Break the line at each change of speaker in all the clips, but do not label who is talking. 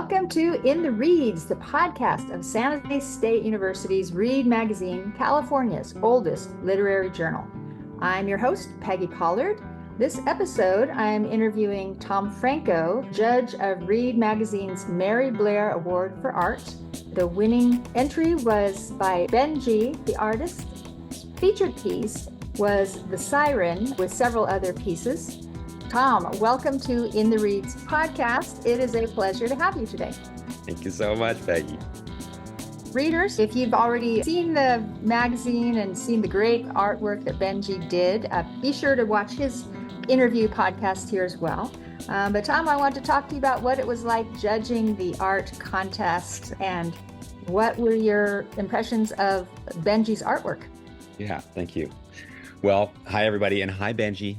Welcome to In the Reads, the podcast of San Jose State University's Read Magazine, California's oldest literary journal. I'm your host, Peggy Pollard. This episode, I'm interviewing Tom Franco, judge of Read Magazine's Mary Blair Award for Art. The winning entry was by BENJI, the artist. Featured piece was the Siren, with several other pieces. Tom, welcome to In the Reads podcast. It is a pleasure to have you today.
Thank you so much, Peggy.
Readers, if you've already seen the magazine and seen the great artwork that BENJI did, be sure to watch his interview podcast here as well. But Tom, I want to talk to you about what it was like judging the art contest and what were your impressions of BENJI's artwork?
Yeah, thank you. Well, hi, everybody, and hi, BENJI.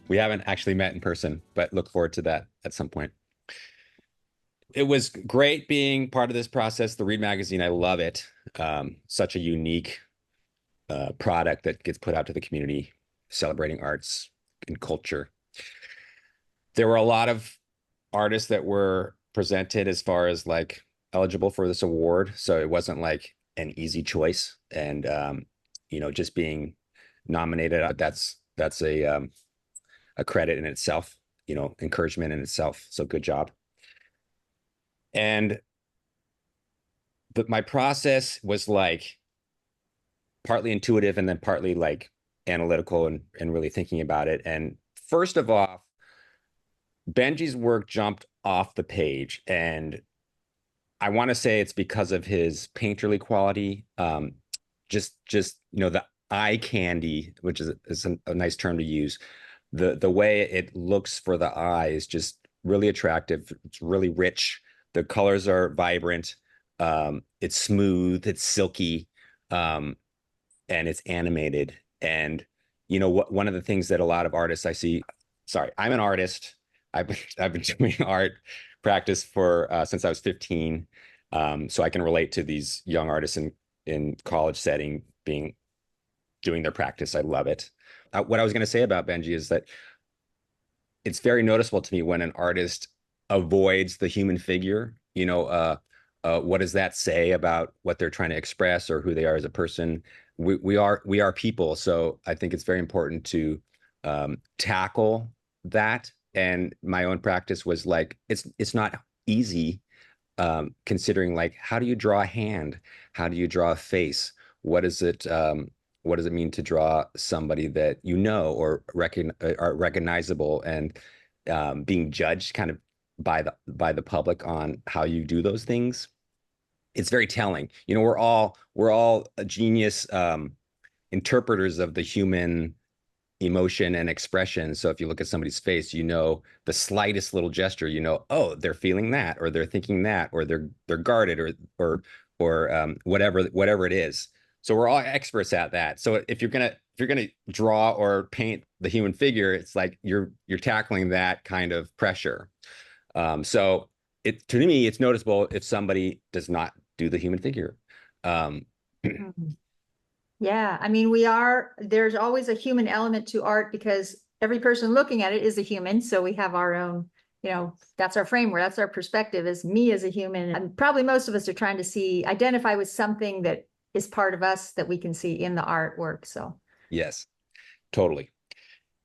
We haven't actually met in person, but look forward to that at some point. It was great being part of this process. The Read Magazine, I love it. Such a unique product that gets put out to the community, celebrating arts and culture. There were a lot of artists that were presented as far as like eligible for this award. So it wasn't like an easy choice. And, just being nominated, that's a credit in itself, encouragement in itself. So good job. But my process was like partly intuitive and then partly like analytical and really thinking about it. And first of all, BENJI's work jumped off the page, and I want to say it's because of his painterly quality. Just the eye candy, which is a nice term to use. The way it looks for the eye is just really attractive. It's really rich. The colors are vibrant. It's smooth. It's silky, and it's animated. And one of the things that a lot of artists I see. Sorry, I'm an artist. I've been doing art practice for since I was 15, so I can relate to these young artists in college setting doing their practice. I love it. What I was going to say about BENJI is that it's very noticeable to me when an artist avoids the human figure. What does that say about what they're trying to express or who they are as a person? We are people, so I think it's very important to tackle that. And my own practice was like it's not easy, considering like how do you draw a hand? How do you draw a face? What does it mean to draw somebody that or are recognizable, and being judged kind of by the public on how you do those things? It's very telling. We're all a genius interpreters of the human emotion and expression. So if you look at somebody's face, the slightest little gesture, oh, they're feeling that, or they're thinking that, or they're guarded, or whatever it is. So we're all experts at that. So if you're gonna draw or paint the human figure, it's like you're tackling that kind of pressure. So to me, it's noticeable if somebody does not do the human figure.
Yeah, I mean, there's always a human element to art because every person looking at it is a human. So we have our own, that's our framework. That's our perspective as me as a human. And probably most of us are trying to identify with something that is part of us that we can see in the artwork. So
yes, totally.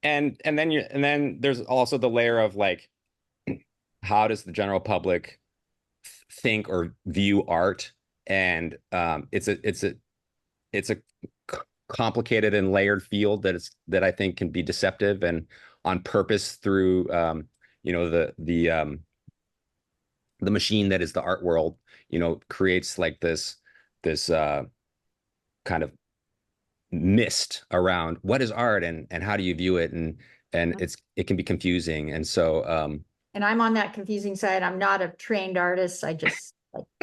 And then there's also the layer of like, how does the general public think or view art? And it's a complicated and layered field that I think can be deceptive, and on purpose through the machine that is the art world, creates like this kind of mist around what is art and how do you view it, and it can be confusing. And so
and I'm on that confusing side. I'm not a trained artist. I just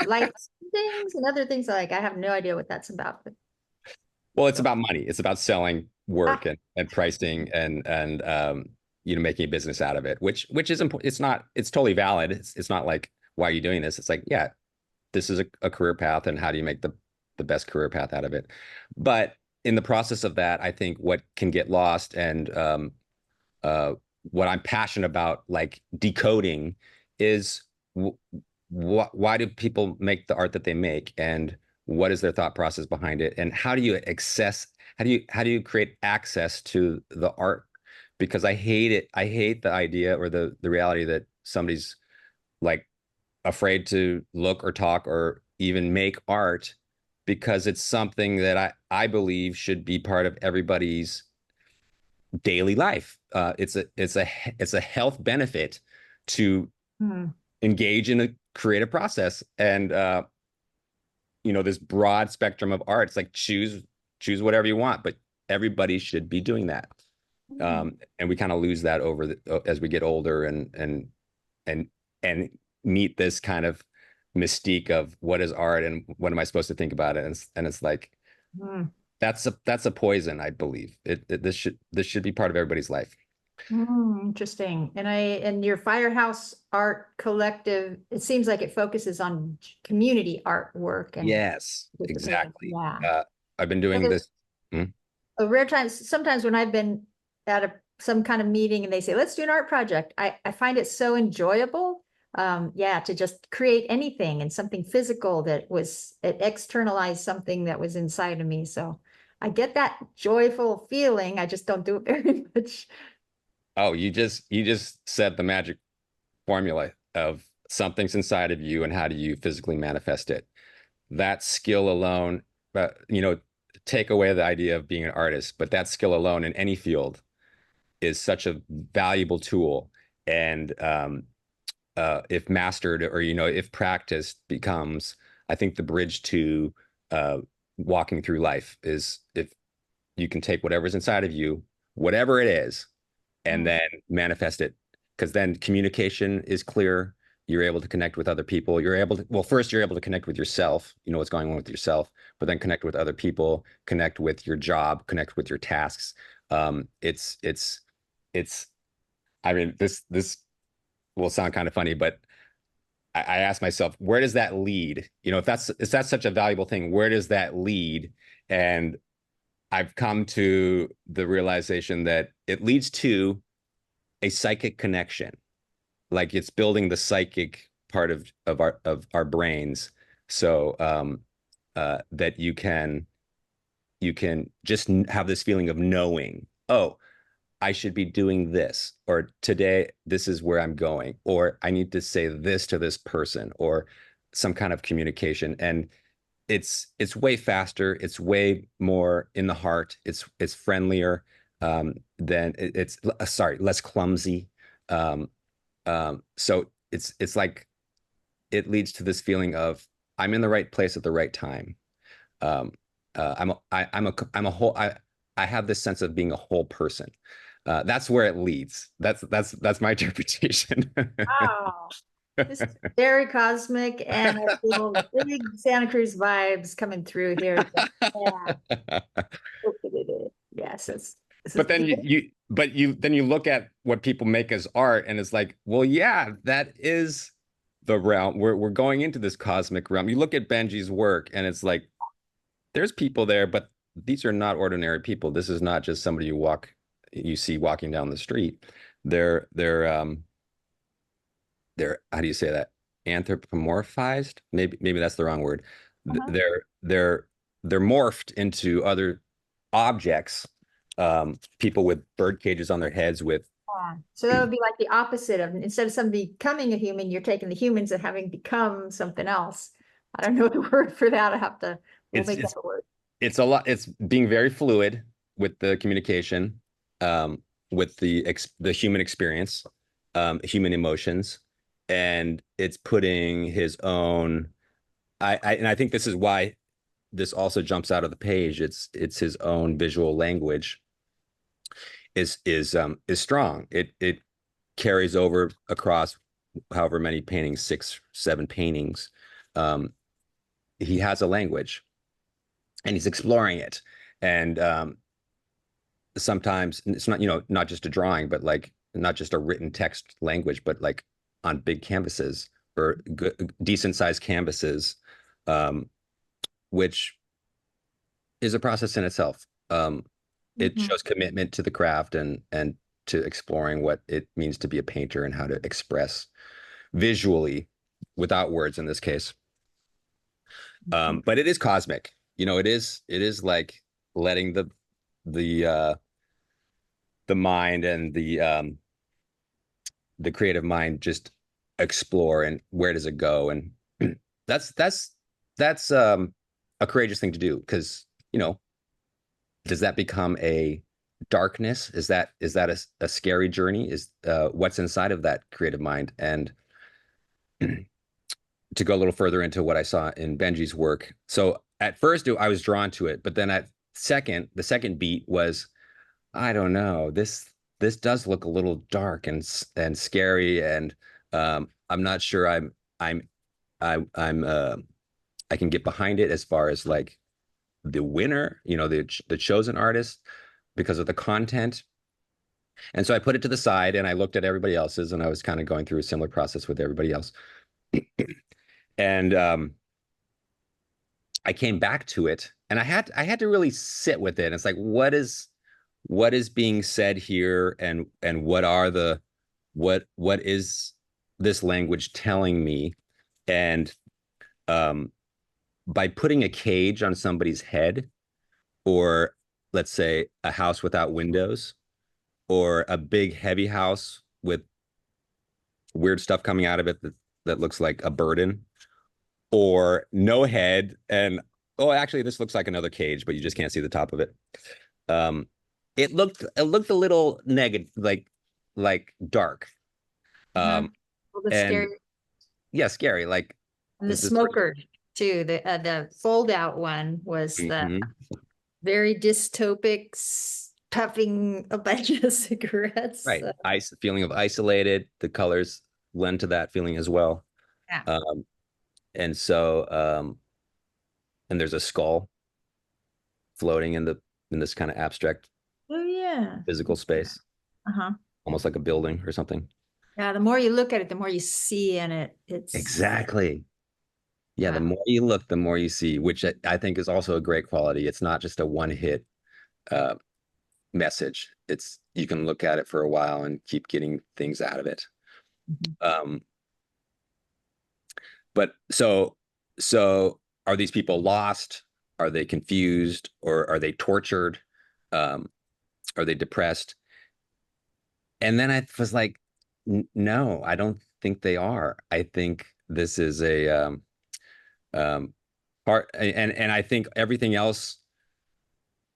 like things and other things. I have no idea what that's about.
Well, it's about money. It's about selling work and pricing and making a business out of it, which is important. It's totally valid. It's not like, why are you doing this? It's like, yeah, this is a career path, and how do you make the best career path out of it? But in the process of that, I think what can get lost, and what I'm passionate about, like decoding, is why do people make the art that they make, and what is their thought process behind it, and how do you how do you create access to the art? Because I hate it. I hate the idea or the reality that somebody's like afraid to look or talk or even make art because it's something that I believe should be part of everybody's daily life. It's a health benefit to
Hmm.
engage in a creative process, and this broad spectrum of art. It's like choose whatever you want, but everybody should be doing that.
Hmm.
And we kind of lose that as we get older and and meet this kind of mystique of what is art and what am I supposed to think about it, and it's like
Hmm.
that's a poison. I believe this should be part of everybody's life.
Interesting. And your Firehouse Art Collective, it seems like it focuses on community artwork and
Yes,
participation.
exactly.
Yeah.
I've been
So
doing
there's
this. Mm,
a rare times, sometimes when I've been at some kind of meeting and they say, let's do an art project, I find it so enjoyable. Yeah, to just create anything and something physical it externalized something that was inside of me. So I get that joyful feeling. I just don't do it very much.
oh, you just said the magic formula of something's inside of you and how do you physically manifest it. That skill alone, take away the idea of being an artist, but that skill alone in any field is such a valuable tool. And if mastered or, if practiced, becomes, I think, the bridge to uh, walking through life is if you can take whatever's inside of you, whatever it is, and
Mm.
then manifest it. Because then communication is clear. You're able to connect with other people. Well, first you're able to connect with yourself, what's going on with yourself, but then connect with other people, connect with your job, connect with your tasks. It's, I mean, this will sound kind of funny, but I ask myself, where does that lead? If that's such a valuable thing, where does that lead? And I've come to the realization that it leads to a psychic connection. Like it's building the psychic part of our brains, so that you can just have this feeling of knowing, oh, I should be doing this, or today this is where I'm going, or I need to say this to this person, or some kind of communication. And it's way faster, it's way more in the heart, it's friendlier, than it's sorry, less clumsy. Um, so it's like it leads to this feeling of I'm in the right place at the right time. Um, I'm a whole. I have this sense of being a whole person. That's where it leads. That's my interpretation.
Wow. This is very cosmic and I feel big Santa Cruz vibes coming through here. Yeah. Yes, this is
But then
beautiful.
you look at what people make as art, and it's like, well, yeah, that is the realm. We're going into this cosmic realm. You look at Benji's work, and it's like there's people there, but these are not ordinary people. This is not just somebody you see walking down the street. They're how do you say that? Anthropomorphized? Maybe that's the wrong word.
Uh-huh.
They're morphed into other objects. People with bird cages on their heads with
Yeah. So that would be like the opposite of instead of somebody becoming a human, you're taking the humans and having become something else. I don't know the word for that. We'll
it's
make up
it's
a word.
it's a lot. It's being very fluid with the communication, um, with the human experience, human emotions, and it's putting his own. And I think this is why this also jumps out of the page. It's his own visual language is strong. It carries over across however many paintings, 6, 7 paintings. Um, he has a language and he's exploring it. And sometimes it's not just a drawing, but like not just a written text language, but like on big canvases or decent sized canvases, um, which is a process in itself. It
Mhm.
shows commitment to the craft and to exploring what it means to be a painter and how to express visually. without words in this case. But it is cosmic. It is like letting the mind and the creative mind just explore, and where does it go? And that's a courageous thing to do, because does that become a darkness? Is that a scary journey? Is what's inside of that creative mind? And to go a little further into what I saw in Benji's work. So at first I was drawn to it, but then the second beat was, I don't know, this does look a little dark and scary, and I'm not sure I'm I can get behind it as far as like the winner, the chosen artist, because of the content. And so I put it to the side and I looked at everybody else's, and I was kind of going through a similar process with everybody else. And I came back to it, and I had to really sit with it. It's like, what is being said here, and what is this language telling me? And by putting a cage on somebody's head, or let's say a house without windows, or a big heavy house with weird stuff coming out of it that looks like a burden, or no head, and oh, actually this looks like another cage, but you just can't see the top of it. It looked a little negative, like dark.
Well, the
And
scary,
yeah, scary. Like,
and the smoker too. The fold out one was the very dystopic, puffing a bunch of cigarettes.
Right. Feeling of isolated. The colors lend to that feeling as well.
Yeah.
And so, and there's a skull floating in this kind of abstract,
Oh yeah,
physical space, almost like a building or something.
Yeah, the more you look at it, the more you see in it. It's
exactly. Yeah, the more you look, the more you see, which I think is also a great quality. It's not just a one-hit message. You can look at it for a while and keep getting things out of it. But so are these people lost? Are they confused? Or are they tortured? Are they depressed? And then I was like, no, I don't think they are. I think this is a part, and I think everything else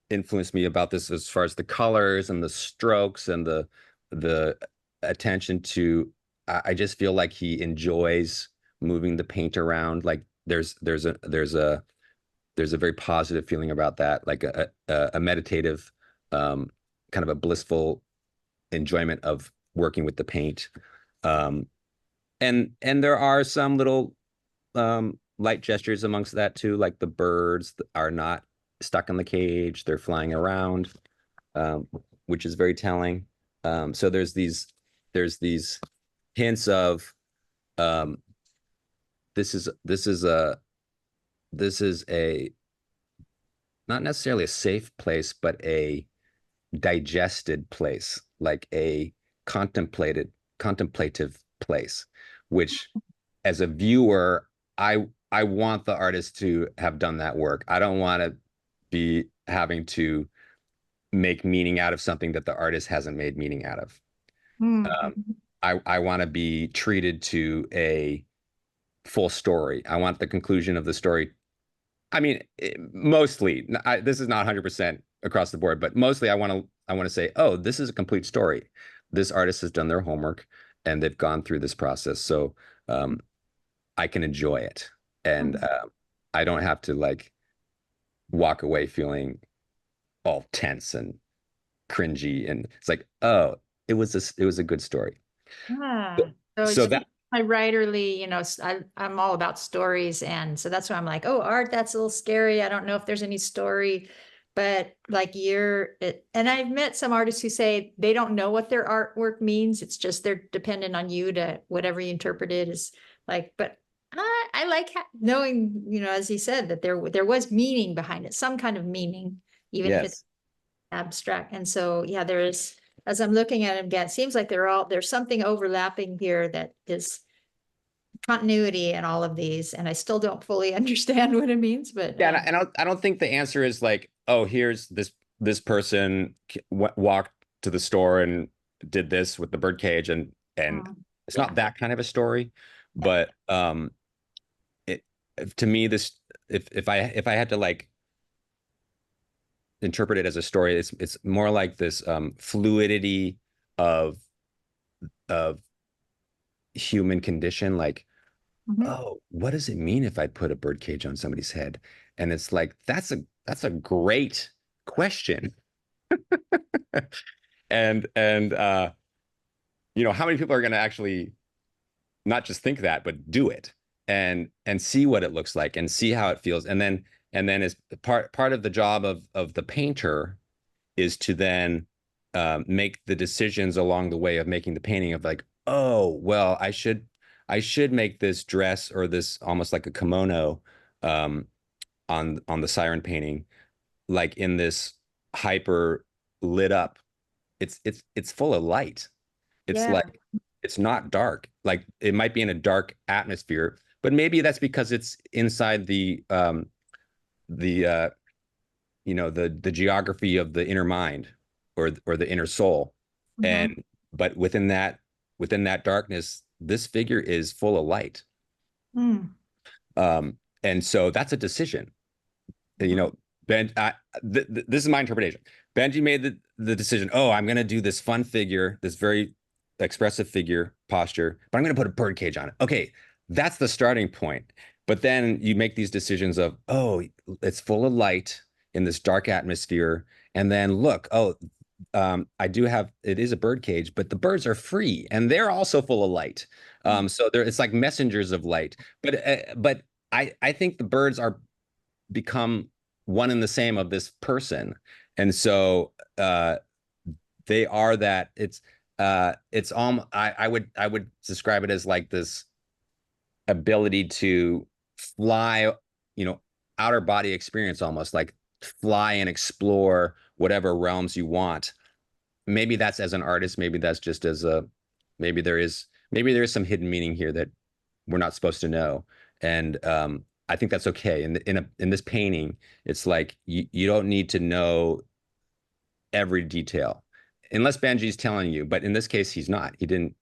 influenced me about this, as far as the colors and the strokes and the attention to. I just feel like he enjoys moving the paint around. Like there's a very positive feeling about that, like a meditative, kind of a blissful enjoyment of working with the paint. And there are some little light gestures amongst that too, like the birds are not stuck in the cage, they're flying around, which is very telling. So there's these hints of this is a not necessarily a safe place, but a digested place, like a contemplative place, which as a viewer, I want the artist to have done that work. I don't want to be having to make meaning out of something that the artist hasn't made meaning out of. I want to be treated to a full story. I want the conclusion of the story. I mean, mostly, this is not 100% across the board, but mostly I want to say, oh, this is a complete story. This artist has done their homework and they've gone through this process. So I can enjoy it. And I don't have to like walk away feeling all tense and cringy. And it's like, oh, it was a good story.
So that my writerly, I'm all about stories. And so that's why I'm like, oh, art, that's a little scary. I don't know if there's any story, but like and I've met some artists who say they don't know what their artwork means. It's just they're dependent on you to whatever you interpret it is like, but I like knowing, as you said, that there was meaning behind it, some kind of meaning, even if it's abstract. And so, yeah, as I'm looking at them again, it seems like there's something overlapping here that is continuity in all of these, and I still don't fully understand what it means, but
Yeah, and I don't think the answer is like, oh, here's this person walked to the store and did this with the bird cage, and it's
yeah,
not that kind of a story,
yeah.
but it to me this if I had to like interpret it as a story, it's more like this fluidity of of human condition, like,
Mhm.
oh, what does it mean if I put a bird cage on somebody's head? And it's like that's a great question. And how many people are going to actually not just think that, but do it and see what it looks like and see how it feels. And then as part of the job of the painter is to then make the decisions along the way of making the painting of like, oh, well, I should make this dress or this almost like a kimono um, on the Siren painting, like in this hyper lit up. It's full of light. It's
Yeah.
like it's not dark. Like it might be in a dark atmosphere, but maybe that's because it's inside the the geography of the inner mind or the inner soul.
Mhm.
And but within that darkness, this figure is full of light.
Mm.
And so that's a decision. You
Mhm.
know, Ben, this is my interpretation. Benji made the decision. Oh, I'm going to do this fun figure, this very expressive figure posture, but I'm going to put a bird cage on it. Okay, that's the starting point. But then you make these decisions of, oh, it's full of light in this dark atmosphere, and then look, oh, I do have it is a bird cage, but the birds are free and they're also full of light. So it's like messengers of light. But I think the birds are become one and the same of this person. And so they are that it's I would describe it as like this ability to fly, you know, outer body experience, almost like fly and explore whatever realms you want. Maybe that's as an artist, maybe that's just as a maybe there is some hidden meaning here that we're not supposed to know. And I think that's okay. In this painting, it's like you don't need to know every detail unless Benji's telling you. But in this case, he's not. He didn't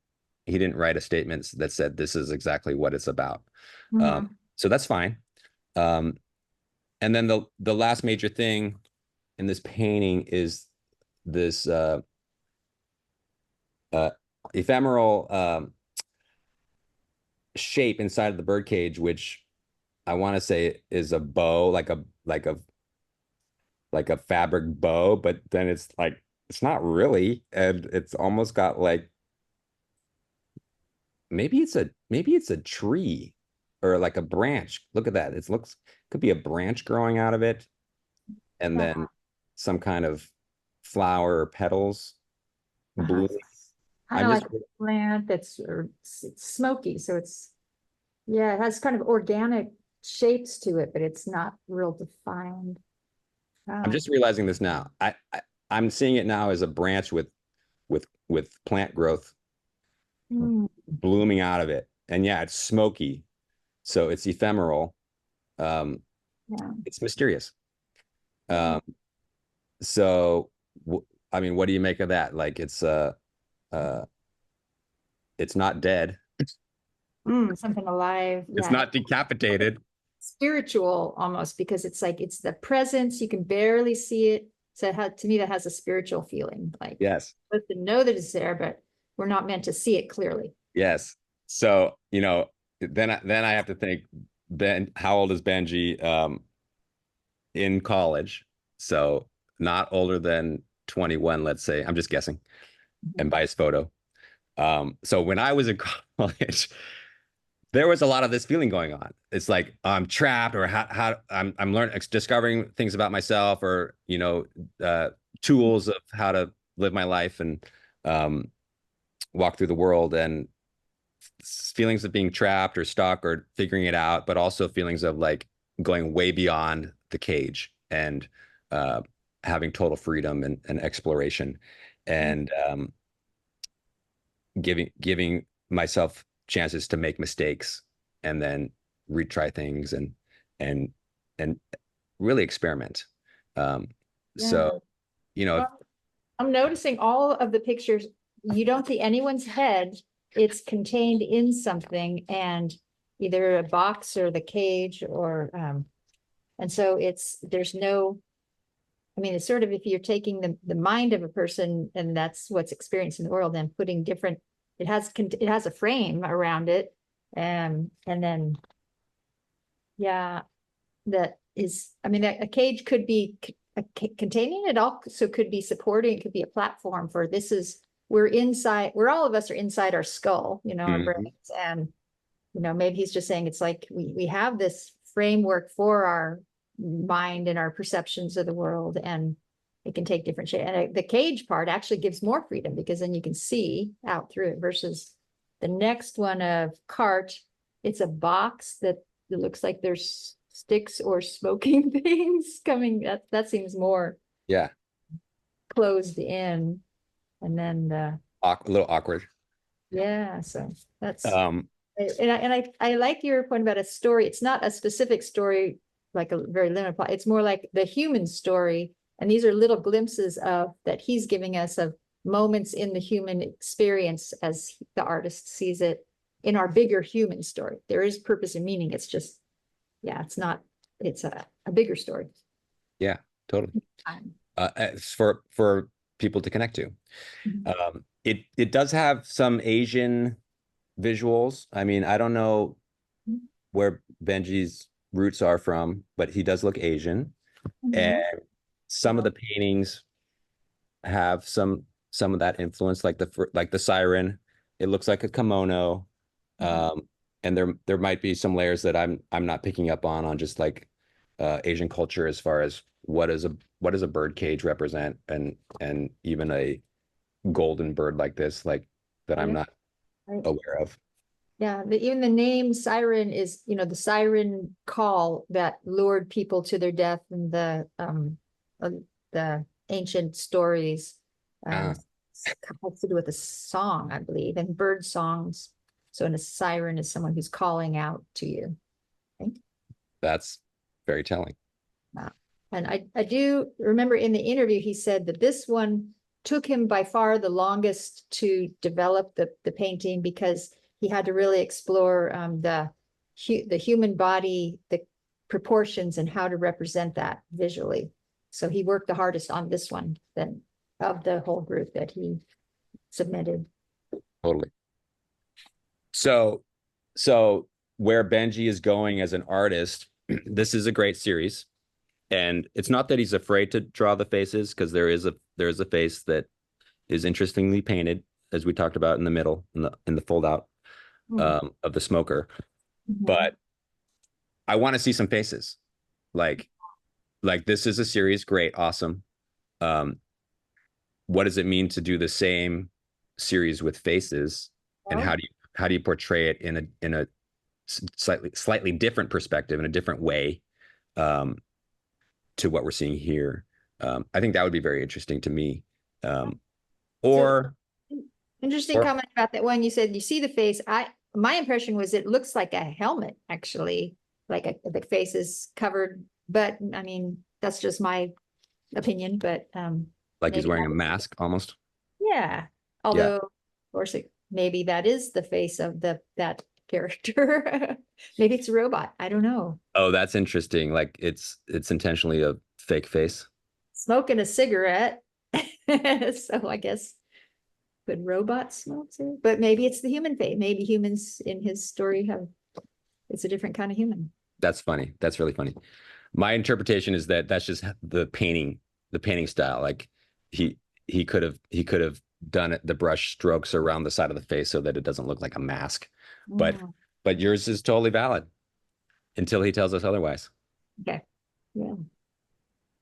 write a statement that said this is exactly what it's about.
Mhm.
So that's fine. Um, and then the last major thing in this painting is this uh, ephemeral shape inside of the birdcage, which I want to say is a bow, like a fabric bow, but then it's like it's not really, and it's almost got like maybe it's a tree or like a branch. Look at that. It looks could be a branch growing out of it, and
Yeah.
then some kind of flower or petals
Uh-huh.
blooming.
Kind
I'm
of
just
like a plant that's or it's smoky, so it's yeah, it has kind of organic shapes to it, but it's not real defined.
I'm
Oh.
just realizing this now. I'm seeing it now as a branch with plant growth
Mm.
blooming out of it. And yeah, it's smoky, so it's ephemeral. Um,
Yeah.
it's mysterious.
Yeah.
Um, so I mean, what do you make of that? Like uh it's not dead.
Something alive.
It's
Yeah.
not decapitated.
Spiritual almost because it's like it's the presence, you can barely see it. So to me, that has a spiritual feeling. Like
Yes.
supposed to know that it's there, but we're not meant to see it clearly.
Yes. So, then I have to think how old is Benji in college? So, not older than 21, let's say. I'm just guessing, and by his photo. So when I was in college, there was a lot of this feeling going on. It's like I'm trapped, or how I'm learning, discovering things about myself, or uh, tools of how to live my life and um, walk through the world, and feelings of being trapped or stuck or figuring it out, but also feelings of like going way beyond the cage and uh, having total freedom and exploration, and giving myself chances to make mistakes and then retry things and and really experiment. So, you know,
Well, I'm noticing all of the pictures, you don't see anyone's head. It's contained in something, and either a box or the cage, or and so there's no, I mean, it's sort of, if you're taking the mind of a person and that's what's experienced in the world, and putting different, it has a frame around it, and then yeah, that is, I mean, a cage could be containing it, also could be supporting, it could be a platform for, this is, we're inside, we're, all of us are inside our skull, our brains, and maybe he's just saying, it's like we have this framework for our mind and our perceptions of the world, and it can take different shape. And the cage part actually gives more freedom, because then you can see out through it, versus the next one of cart. It's a box that it looks like there's sticks or smoking things coming. That seems more closed in, and then
a little awkward.
Yeah, so that's and I like your point about a story. It's not a specific story, like a very limited plot. It's more like the human story, and these are little glimpses of that he's giving us, of moments in the human experience as the artist sees it in our bigger human story. There is purpose and meaning. It's just, it's not, it's a bigger story.
Yeah, totally. It's for people to connect to. It does have some Asian visuals. I mean, I don't know where Benji's roots are from, but he does look Asian. And some of the paintings have some of that influence, like the Siren. It looks like a kimono. And there might be some layers that I'm not picking up on just like Asian culture, as far as what does a bird cage represent, and even a golden bird like this, like that I'm not aware of.
Yeah, even the name Siren is, the siren call that lured people to their death in the ancient stories. Has to do with a song, I believe, and bird songs. So, a siren is someone who's calling out to you. I think
that's very telling.
And I do remember in the interview, he said that this one took him by far the longest to develop the painting, because he had to really explore the human body, the proportions, and how to represent that visually. So he worked the hardest on this one than of the whole group that he submitted.
Totally. So where Benji is going as an artist, this is a great series. And it's not that he's afraid to draw the faces, because there is a face that is interestingly painted, as we talked about in the middle, in the fold out of the smoker. But I want to see some faces. Like this is a series, great, awesome. What does it mean to do the same series with faces, and how do you portray it in a slightly different perspective, in a different way, to what we're seeing here? I think that would be very interesting to me.
Interesting comment about that one. You said you see the face. My impression was it looks like a helmet, actually, like the face is covered. But I mean, that's just my opinion. But
like he's wearing a mask almost.
Yeah. Although, of course, maybe that is the face of that character. Maybe it's a robot. I don't know.
Oh, that's interesting. Like it's intentionally a fake face.
Smoking a cigarette. So I guess, could robots smoke too? But maybe it's the human face. Maybe humans in his story it's a different kind of human.
That's funny. That's really funny. My interpretation is that that's just the painting style. Like he could have done it, the brush strokes around the side of the face so that it doesn't look like a mask. But yours is totally valid until he tells us otherwise.
Okay. Yeah.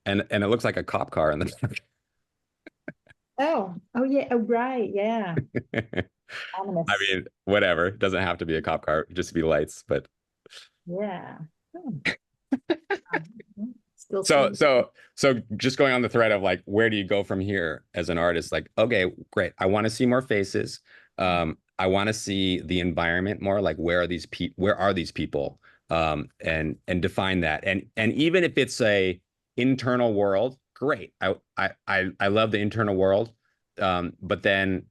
And it looks like a cop car in the
Oh yeah. Oh, right. Yeah.
I mean, whatever. It doesn't have to be a cop car, just be lights, but
yeah.
So just going on the thread of like, where do you go from here as an artist? Like, okay, great. I want to see more faces. I want to see the environment more, like where are these people, and define that. And even if it's a internal world, great. I love the internal world, but then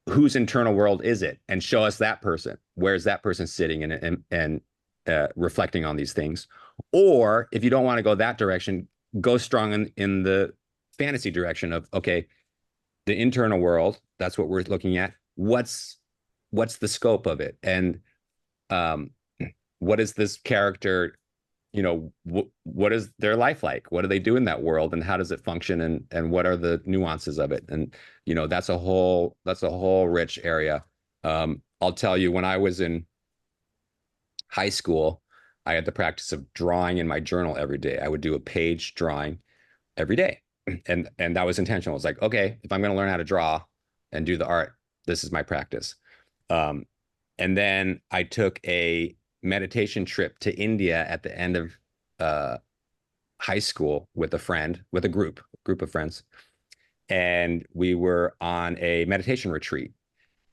whose internal world is it? And show us that person. Where's that person sitting and reflecting on these things? Or if you don't want to go that direction, go strong in the fantasy direction of, okay, the internal world, that's what we're looking at. What's the scope of it? And um, what is this character, what is their life like? What do they do in that world, and how does it function, and what are the nuances of it? And that's a whole rich area. I'll tell you, when I was in high school, I had the practice of drawing in my journal every day. I would do a page drawing every day. And that was intentional. It's like, okay, if I'm going to learn how to draw and do the art, this is my practice. And then I took a meditation trip to India at the end of high school with a group of friends. And we were on a meditation retreat.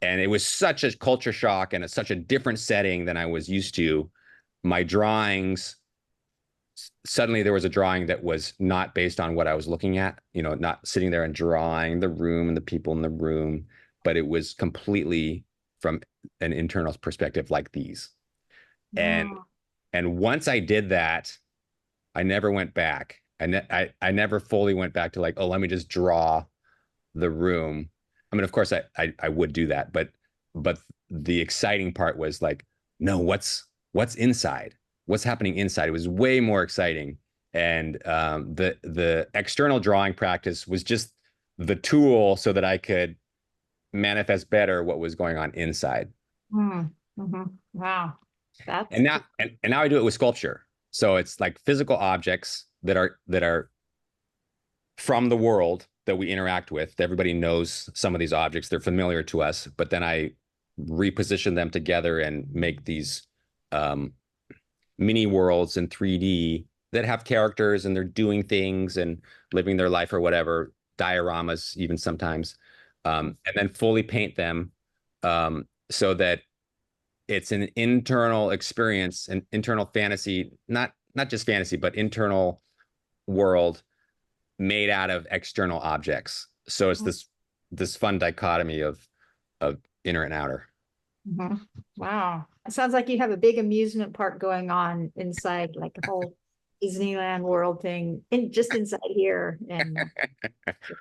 And it was such a culture shock, and it's such a different setting than I was used to. My drawings, suddenly there was a drawing that was not based on what I was looking at, not sitting there and drawing the room and the people in the room, but it was completely from an internal perspective, like these.
Wow.
And once I did that, I never went back. I never fully went back to like, oh, let me just draw the room. I mean, of course, I would do that, but the exciting part was like, no, what's inside? What's happening inside? It was way more exciting. And the external drawing practice was just the tool so that I could manifest better what was going on inside.
Mm-hmm. Wow. That's
And now I do it with sculpture. So it's like physical objects that are from the world that we interact with. Everybody knows some of these objects. They're familiar to us, but then I reposition them together and make these mini worlds in 3D that have characters, and they're doing things and living their life or whatever, dioramas even sometimes, and then fully paint them, so that it's an internal experience, an internal fantasy, not just fantasy, but internal world made out of external objects. So it's this fun dichotomy of inner and outer.
Mm-hmm. Wow. It sounds like you have a big amusement park going on inside, like a whole Disneyland World thing, just inside here. And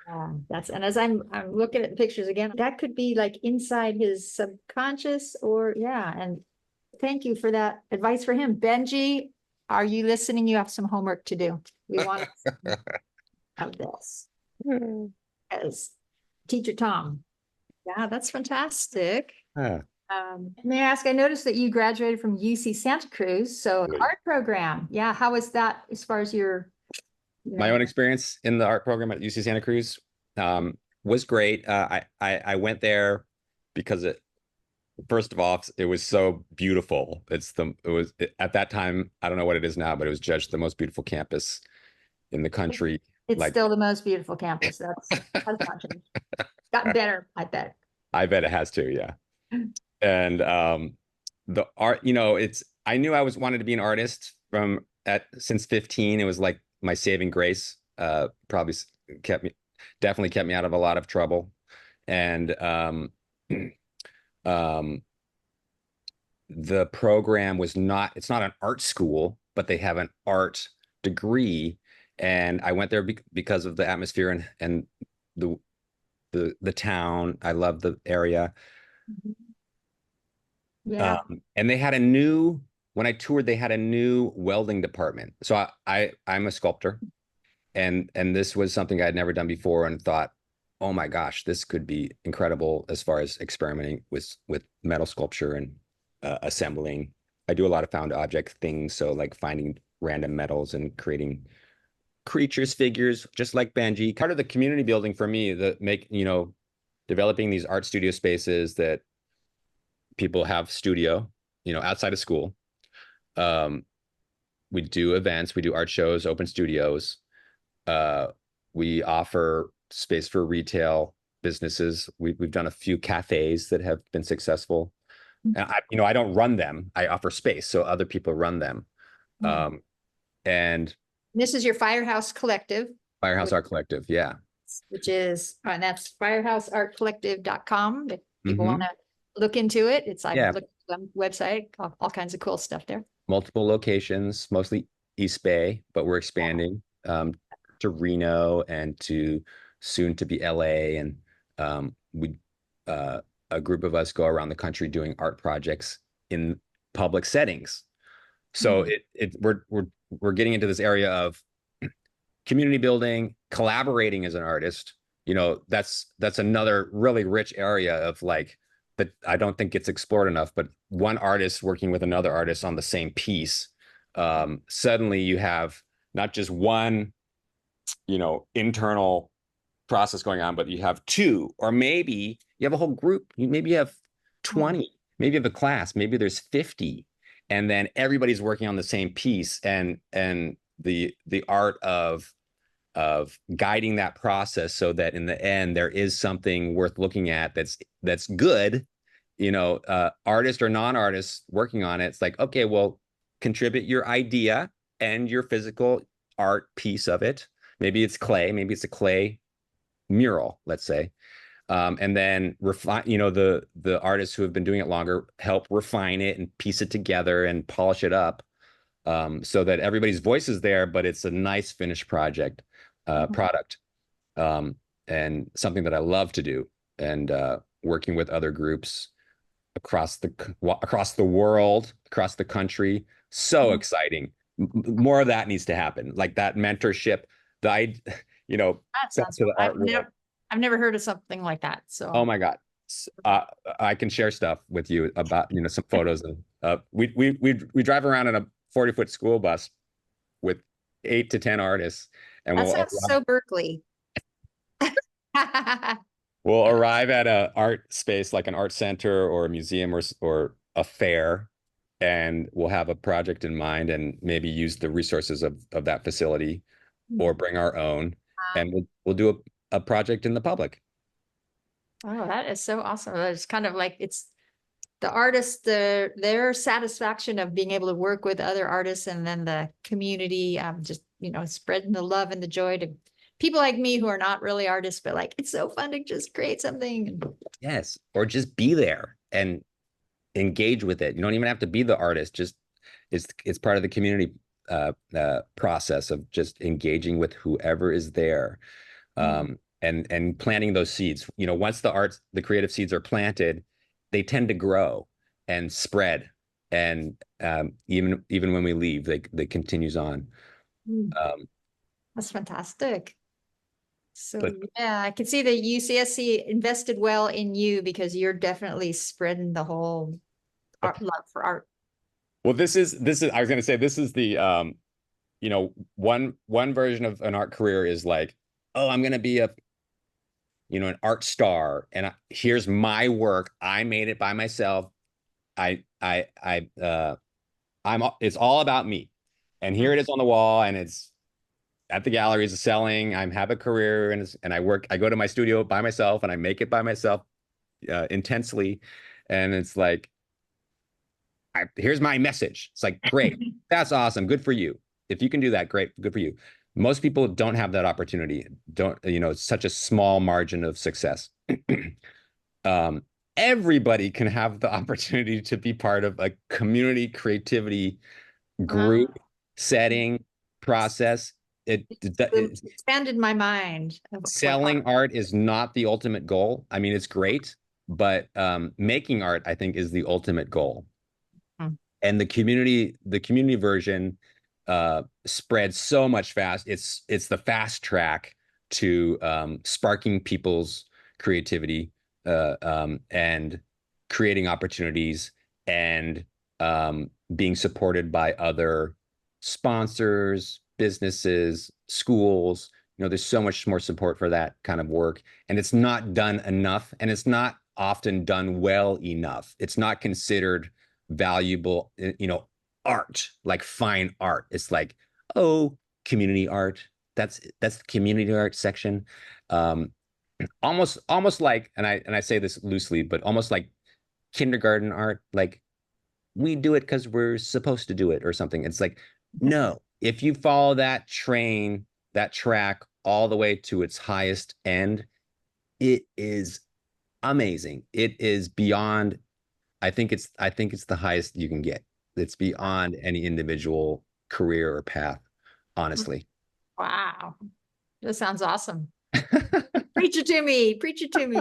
and as I'm looking at the pictures again, that could be like inside his subconscious, or and thank you for that advice for him. Benji, are you listening? You have some homework to do. We want to have this as teacher Tom. Yeah, that's fantastic.
Huh.
May I ask, I noticed that you graduated from UC Santa Cruz, so art program. Yeah, how was that as far as your
My own experience in the art program at UC Santa Cruz was great. I went there because first of all, it was so beautiful. At that time, I don't know what it is now, but it was judged the most beautiful campus in the country.
It's still the most beautiful campus. That's not changed. Gotten better, I bet.
I bet it has to, yeah. And the art, I knew I wanted to be an artist since 15. It was like my saving grace. Probably definitely kept me out of a lot of trouble. And the program it's not an art school, but they have an art degree. And I went there because of the atmosphere and the town. I love the area.
Yeah.
And when I toured, they had a new welding department. So I'm a sculptor, and this was something I had never done before, and thought, oh my gosh, this could be incredible as far as experimenting with metal sculpture and assembling. I do a lot of found object things, so like finding random metals and creating creatures, figures, just like BENJI. Part of the community building for me, developing these art studio spaces that people have outside of school. We do events, we do art shows, open studios. We offer space for retail businesses. We've done a few cafes that have been successful.
Mm-hmm.
And I don't run them. I offer space, so other people run them.
Mm-hmm.
And
This is your Firehouse Collective.
Firehouse Art Collective, yeah.
Which is, and that's firehouseartcollective.com. If people
Mm-hmm.
want to look into it, I've
Yeah.
looked at the website, all kinds of cool stuff there.
Multiple locations, mostly East Bay, but we're expanding to Reno and to soon to be LA. And we a group of us go around the country doing art projects in public settings. So we're getting into this area of community building, collaborating as an artist. That's another really rich area of like that I don't think gets explored enough. But one artist working with another artist on the same piece, suddenly you have not just one, internal process going on, but you have two, or maybe you have a whole group. Maybe you have 20, maybe you have a class, maybe there's 50, and then everybody's working on the same piece, and the art of guiding that process so that in the end there is something worth looking at that's good, artist or non-artist working on it. It's like, okay, well, contribute your idea and your physical art piece of it. Maybe it's clay, maybe it's a clay mural, let's say. And then refine, the artists who have been doing it longer help refine it and piece it together and polish it up, so that everybody's voice is there, but it's a nice finished product, and something that I love to do. And working with other groups across the world, across the country, so exciting. More of that needs to happen, like that mentorship. That
sounds cool. I've never heard of something like that. So,
oh my God, I can share stuff with you about some photos. We drive around in a 40-foot school bus with 8 to 10 artists, and
that sounds so Berkeley.
We'll arrive at an art space like an art center or a museum or a fair, and we'll have a project in mind and maybe use the resources of that facility or bring our own, and we'll do a project in the public.
Oh, that is so awesome. It's kind of like it's the artist, their satisfaction of being able to work with other artists, and then the community, just spreading the love and the joy to people like me who are not really artists, but like it's so fun to just create something.
Yes, or just be there and engage with it. You don't even have to be the artist. Just it's part of the community process of just engaging with whoever is there, and planting those seeds. Once the creative seeds are planted, they tend to grow and spread, and even when we leave, they continues on.
That's fantastic. So yeah, I can see that UCSC invested well in you, because you're definitely spreading the whole love for art.
Well, this is I was going to say, this is the one version of an art career is like, oh, I'm going to be an art star, and here's my work. I made it by myself. It's all about me, and here it is on the wall, and it's at the galleries selling. I have a career, and I go to my studio by myself, and I make it by myself, intensely, and it's like, here's my message. It's like, great, that's awesome, good for you. If you can do that, great, good for you. Most people don't have that opportunity. It's such a small margin of success. Everybody can have the opportunity to be part of a community creativity group setting process. It
expanded my mind.
Selling art is not the ultimate goal. I mean, it's great, but making art, I think, is the ultimate goal. And the community version spreads so much fast. It's the fast track to sparking people's creativity, and creating opportunities, and being supported by other sponsors, businesses, schools. There's so much more support for that kind of work, and it's not done enough, and it's not often done well enough. It's not considered valuable, art, like fine art. It's like, oh, community art. That's the community art section. almost like, and I say this loosely, but almost like kindergarten art. Like we do it because we're supposed to do it or something. It's like, no, if you follow that track all the way to its highest end, it is amazing. It is beyond, I think it's the highest you can get. It's beyond any individual career or path, honestly.
Wow. That sounds awesome. Preach it to me. Preach it to me.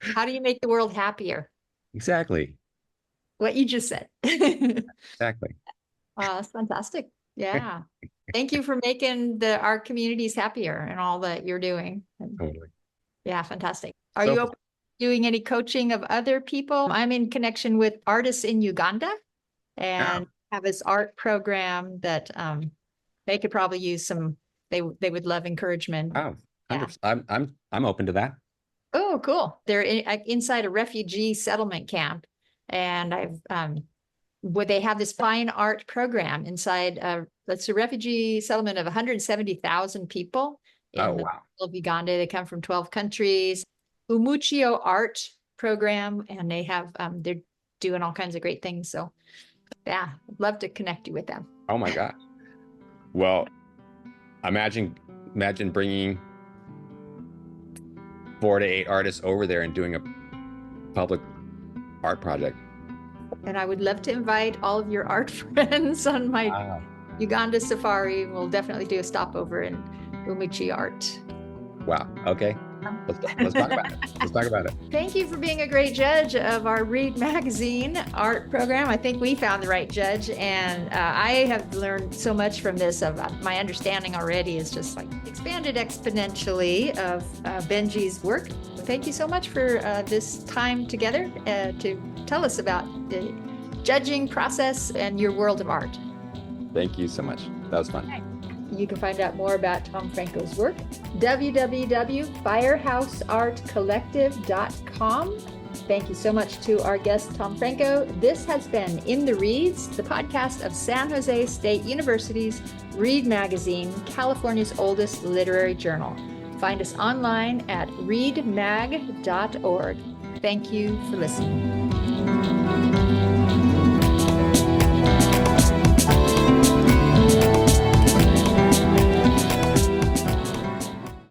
How do you make the world happier?
Exactly.
What you just said.
Exactly.
That's fantastic. Yeah. Thank you for making our communities happier and all that you're doing.
Totally.
Yeah, fantastic. Are you open to doing any coaching of other people? I'm in connection with artists in Uganda and have this art program that they could probably use some, they would love encouragement.
Oh, 100%. I'm open to that.
Oh, cool. They're inside a refugee settlement camp, and where they have this fine art program inside that's a refugee settlement of 170,000 people in the middle of Uganda. They come from 12 countries. Umuchio art program, and they have they're doing all kinds of great things. So yeah, I'd love to connect you with them.
Oh my gosh. Well, imagine bringing 4 to 8 artists over there and doing a public art project.
And I would love to invite all of your art friends on my Uganda safari. We'll definitely do a stopover in Umuchi art.
Wow. Okay. Let's talk about it. Let's talk about it.
Thank you for being a great judge of our Read Magazine art program. I think we found the right judge, and I have learned so much from this. My understanding already is just like expanded exponentially of BENJI's work. Thank you so much for this time together to tell us about the judging process and your world of art.
Thank you so much. That was fun.
Okay. You can find out more about Tom Franco's work, www.firehouseartcollective.com. Thank you so much to our guest, Tom Franco. This has been In the Reads, the podcast of San Jose State University's Read Magazine, California's oldest literary journal. Find us online at readmag.org. Thank you for listening.